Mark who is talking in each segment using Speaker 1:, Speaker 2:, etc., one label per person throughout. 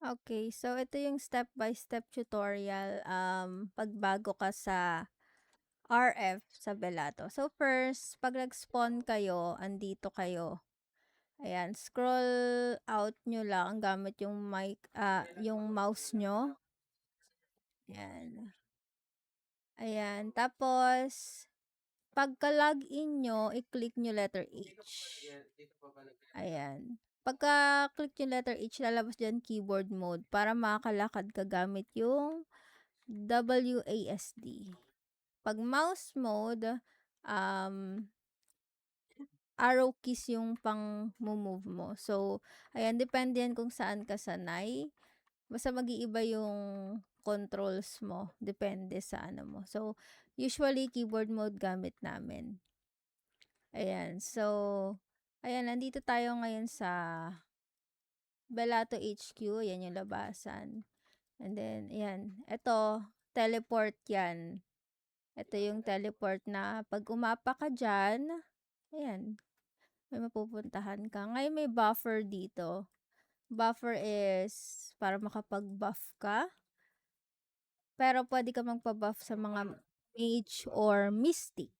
Speaker 1: Okay, so ito yung step-by-step tutorial, pagbago ka sa RF sa Belato. So first, pag nag-spawn kayo, andito kayo. Ayan, scroll out nyo lang gamit yung yung mouse nyo. Ayan. Ayan, tapos, pagka-login nyo, i-click nyo letter H. Ayan. Pagka-click nyo letter H, lalabas dyan keyboard mode para makakalakad ka gamit yung WASD. Pag mouse mode, arrow keys yung pang move mo. So, ayan, depende yan kung saan ka sanay. Basta mag-iiba yung controls mo. Depende sa ano mo. So, usually, keyboard mode gamit namin. Ayan. So, ayan, nandito tayo ngayon sa Belato HQ. Ayan yung labasan. And then, ayan. Ito, teleport yan. Ito yung teleport na pag umapa ka dyan, ayan, may mapupuntahan ka. Ngayon may buffer dito. Buffer is para makapag-buff ka. Pero pwede ka magpa-buff sa mga mage or mystic.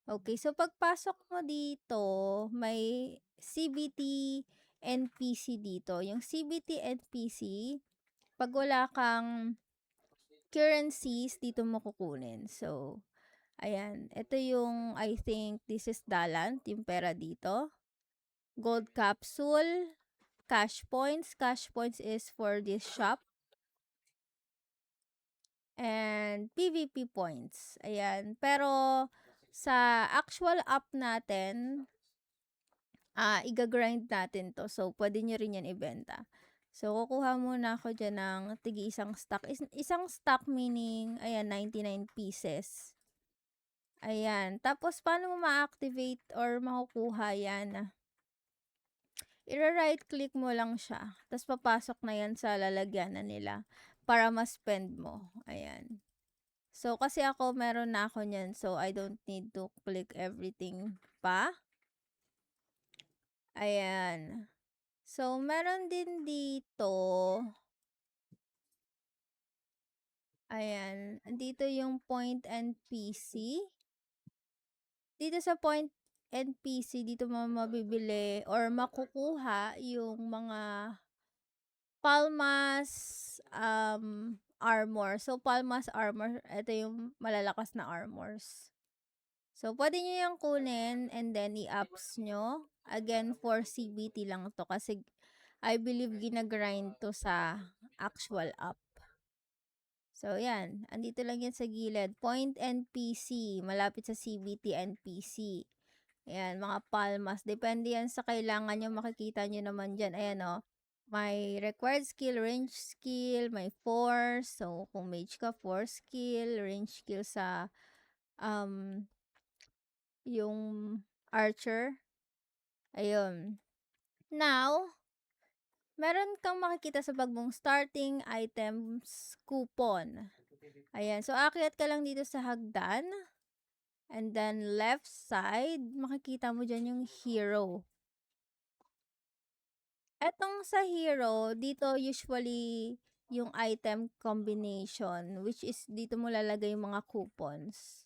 Speaker 1: Okay, so pagpasok mo dito, may CBT NPC dito. Yung CBT NPC, pag wala kang currencies, dito mo kukunin. So, ayan. Ito yung, I think, this is Dalant, yung pera dito. Gold capsule, cash points. Cash points is for this shop. And PVP points. Ayan. Pero, sa actual app natin, iga-grind natin to. So, pwede nyo rin yan ibenta. So, kukuha muna ako dyan ng tigi isang stock. Isang stock meaning, ayan, 99 pieces. Ayan. Tapos, paano mo ma-activate or makukuha yan? I-right click mo lang siya. Tapos, papasok na yan sa lalagyanan nila para ma-spend mo. Ayan. So, kasi ako, meron na ako nyan. So, I don't need to click everything pa. Ayan. So, meron din dito. Ayan. Dito yung point and PC. Dito sa point NPC, dito mo mabibili or makukuha yung mga Palmas armor. So, Palmas armor, ito yung malalakas na armors. So, pwede nyo yung kunin and then i-ups nyo. Again, for CBT lang to kasi I believe ginagrind to sa actual app. So, yan. Andito lang yan sa gilid. Point NPC. Malapit sa CBT NPC. Ayan, mga palmas. Depende yan sa kailangan nyo. Makikita nyo naman dyan. Ayan, o. May required skill, range skill, may force. So, kung mage ka, force skill, range skill sa yung archer. Ayun. Now, meron kang makikita sa bag mong starting items coupon. Ayan. So, akyat ka lang dito sa hagdan. And then, left side, makikita mo dyan yung hero. Etong sa hero, dito usually yung item combination, which is dito mo lalagay yung mga coupons.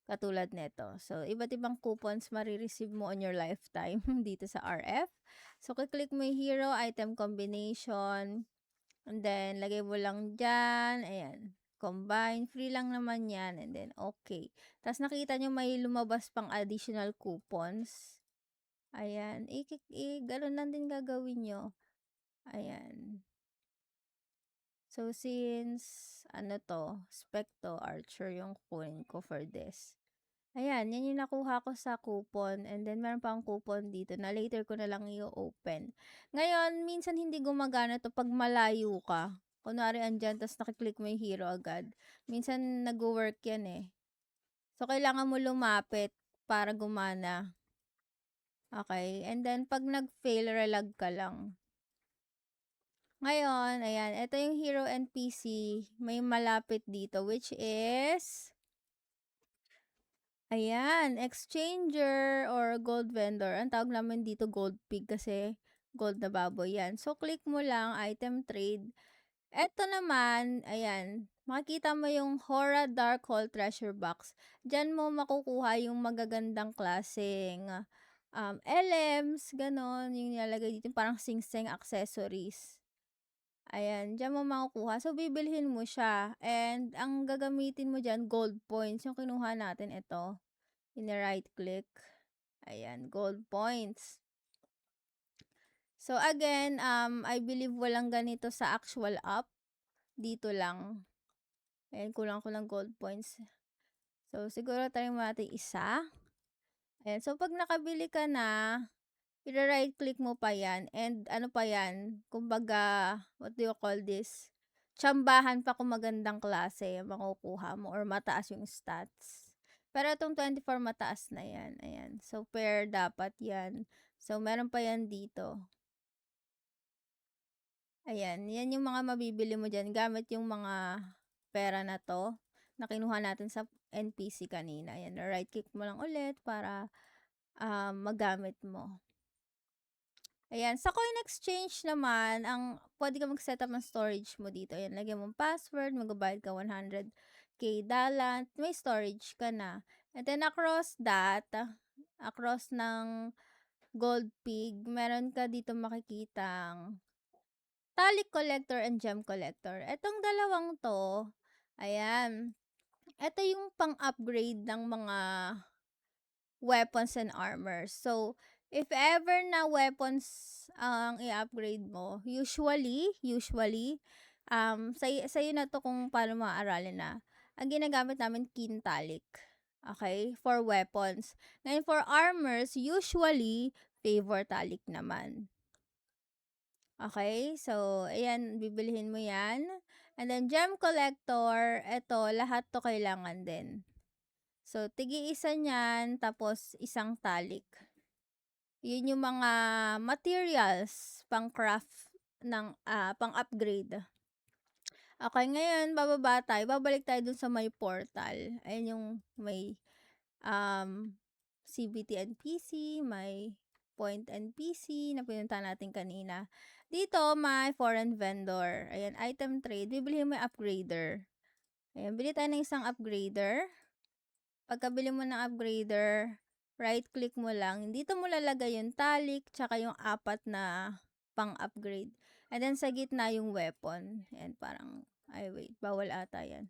Speaker 1: Katulad nito. So, iba't ibang coupons marireceive mo on your lifetime dito sa RF. So, click mo yung hero, item combination, and then, lagay mo lang dyan. Ayan. Combine. Free lang naman yan. And then, okay. Tapos, nakita nyo may lumabas pang additional coupons. Ayan. Ganun lang din gagawin nyo. Ayan. So, since, Specto Archer yung kukunin ko for this. Ayan, yan yung nakuha ko sa coupon. And then, meron pa akong coupon dito na later ko na lang i-open. Ngayon, minsan hindi gumagana to pag malayo ka. Kunwari, andyan, tapos nakiklik mo yung hero agad. Minsan, nag-work yan eh. So, kailangan mo lumapit para gumana. Okay? And then, pag nag-fail, relag ka lang. Ngayon, ayan, ito yung hero NPC. May malapit dito, which is... Ayan, exchanger or gold vendor. Ang tawag namin dito gold pig kasi gold na baboy yan. So, click mo lang, item trade. Eto naman, ayan, makikita mo yung Hora Dark Hole Treasure Box. Diyan mo makukuha yung magagandang klaseng LMs, ganon, yung nilalagay dito, parang sing-sing accessories. Ayan, diyan mo makukuha. So, bibilhin mo siya. And, ang gagamitin mo dyan, gold points. Yung kinuha natin, ito. Right click. Ayan, gold points. So, again, I believe walang ganito sa actual app. Dito lang. Ayan, kulang ko ng gold points. So, siguro tayo natin isa. Ayan, so pag nakabili ka na, i-right click mo pa yan. And ano pa yan, kumbaga, what do you call this? Tsambahan pa kung magandang klase makukuha mo or mataas yung stats. Pero itong 24 mataas na yan. Ayan. So, pair dapat yan. So, meron pa yan dito. Ayan, yan yung mga mabibili mo dyan gamit yung mga pera na to na kinuha natin sa NPC kanina. Ayan, right click mo lang ulit para magamit mo. Ayan, sa coin exchange naman, pwede ka mag-set up ng storage mo dito. Ayan, lagyan mo password, magbabayad ka 100k dalat, may storage ka na. And then across that, across ng gold pig, meron ka dito makikitang Talik collector and gem collector. Etong dalawang to, ayan, eto yung pang-upgrade ng mga weapons and armor. So, if ever na weapons ang i-upgrade mo, usually, sa'yo na to kung paano maaralin na. Ang ginagamit namin, Kintalik. Okay? For weapons. Ngayon, for armors, usually, favor talik naman. Okay? So, ayan, bibilihin mo yan. And then, gem collector, eto, lahat to kailangan din. So, tigi-isa niyan, tapos isang talik. Yun yung mga materials pang-craft ng, pang-upgrade. Okay, ngayon, bababa tayo. Babalik tayo dun sa may portal. Ayan yung may CBT NPC, may Point NPC na pinunta natin kanina. Dito, may foreign vendor. Ayan, item trade. Bibilihin mo yung upgrader. Ayan, bili tayo ng isang upgrader. Pagkabili mo ng upgrader, right click mo lang. Dito mo lalagay yung talik, tsaka yung 4 na pang-upgrade. And then, sa gitna yung weapon. Ayan, parang, ay wait, bawal ata yan.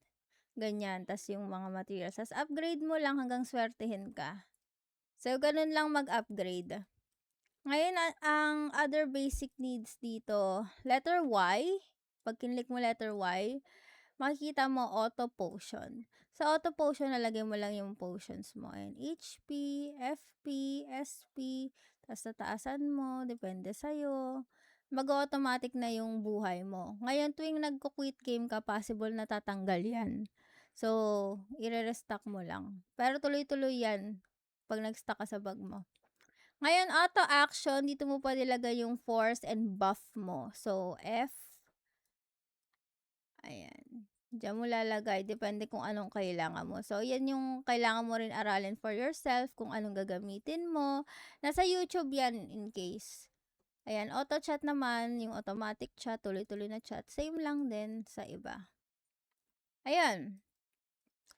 Speaker 1: Ganyan, tas yung mga materials. Tas upgrade mo lang hanggang swertehin ka. So, ganun lang mag-upgrade. Ngayon, ang other basic needs dito, letter Y. Pag kinlik mo letter Y, makikita mo auto potion. Sa auto potion, nalagay mo lang yung potions mo. Ayan, HP, FP, SP, tapos tataasan mo, depende sa'yo. Mag-automatic na yung buhay mo. Ngayon, tuwing nagko-quit game ka, possible na tatanggal yan. So, i-restock mo lang. Pero tuloy-tuloy yan pag nag-stock ka sa bag mo. Ngayon, auto action, dito mo pwede lagay yung force and buff mo. So, F. Ayan. Diyan mo lalagay. Depende kung anong kailangan mo. So, yan yung kailangan mo rin aralin for yourself, kung anong gagamitin mo. Nasa YouTube yan in case. Ayan, auto chat naman, yung automatic chat, tuloy-tuloy na chat. Same lang din sa iba. Ayan.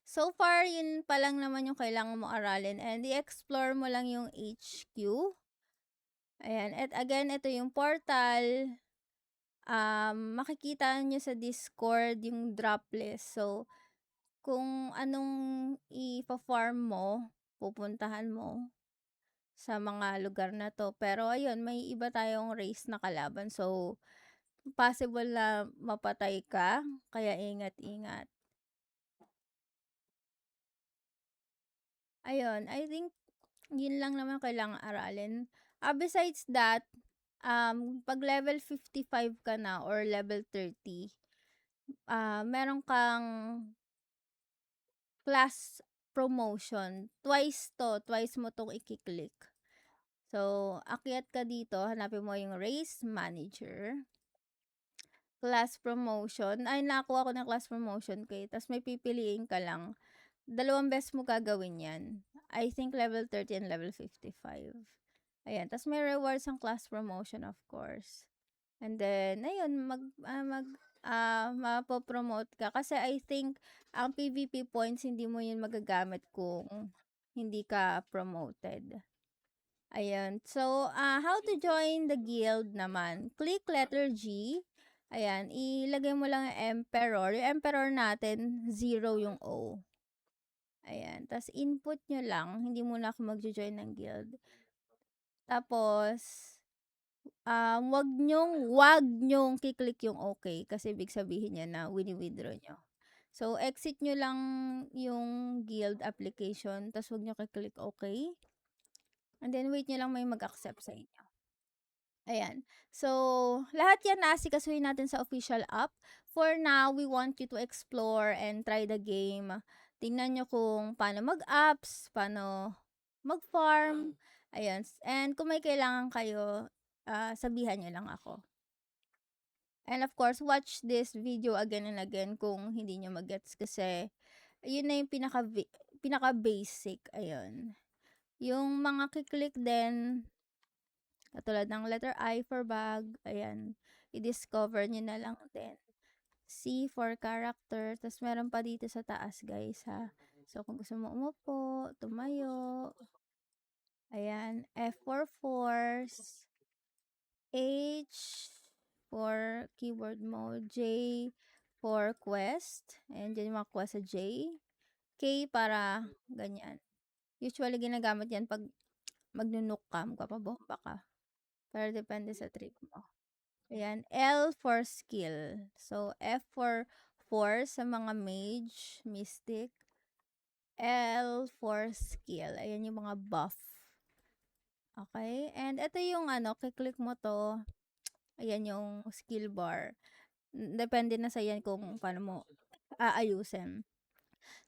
Speaker 1: So far, yun pa lang naman yung kailangan mo aralin. And i-explore mo lang yung HQ. Ayan. At again, ito yung portal. Makikita nyo sa Discord yung drop list. So, kung anong i-farm mo, pupuntahan mo sa mga lugar na to. Pero, ayun, may iba tayong race na kalaban. So, possible na mapatay ka. Kaya, ingat-ingat. Ayun, I think, yun lang naman kailangan aralin. Besides that, pag level 55 ka na or level 30, meron kang class promotion. Twice mo tong i-click. So, akyat ka dito, hanapin mo yung race manager. Class promotion. Ay, nakuha ko ng class promotion kay. Tapos may pipiliin ka lang. 2 beses mo gagawin yan. I think level 30 and level 55. Ayan, ta's may rewards ang class promotion of course. And then ayun mapo-promote ka kasi I think ang PVP points hindi mo 'yun magagamit kung hindi ka promoted. Ayan. So, how to join the guild naman. Click letter G. Ayan, ilagay mo lang yung emperor. Yung emperor natin, 0 yung O. Ayan, tas input nyo lang. Hindi muna ako magjo-join ng guild. Tapos, wag nyong kiklik yung okay kasi ibig sabihin niya na wini-withdraw nyo. So, exit nyo lang yung guild application, tas wag nyo kiklik okay. And then, wait nyo lang may mag-accept sa inyo. Ayan. So, lahat yan naasikasuhin natin sa official app. For now, we want you to explore and try the game. Tingnan nyo kung paano mag-apps, paano mag-farm. Ayan. And kung may kailangan kayo, sabihan nyo lang ako. And of course, watch this video again and again kung hindi nyo mag-gets kasi yun na yung pinaka-basic. Ayun. Yung mga kiklik din, katulad ng letter I for bag, ayan, i-discover nyo na lang din. C for character, tapos meron pa dito sa taas guys ha. So kung gusto mo umupo, tumayo, ayan, F for force, H for keyboard mo, J for quest, ayan dyan yung mga quest sa J, K para ganyan. Usually ginagamit yan pag magnunuk ka, magpapabomba ka. Pero depende sa trip mo. Ayan, L for skill. So, F for force sa mga mage, mystic. L for skill. Ayan yung mga buff. Okay? And ito yung kiklik mo to. Ayan yung skill bar. Depende na sa yan kung paano mo aayusin.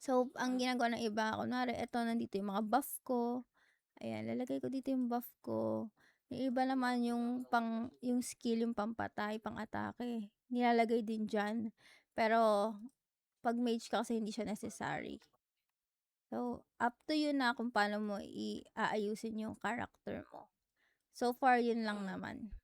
Speaker 1: So, ang ginagawa ng iba, kunwari, ito, nandito yung mga buff ko. Ayan, lalagay ko dito yung buff ko. Yung iba naman yung skill, yung pampatay, pang-atake. Nilalagay din dyan. Pero, pag mage ka kasi hindi siya necessary. So, up to you na kung paano mo aayusin yung character mo. So far, yun lang naman.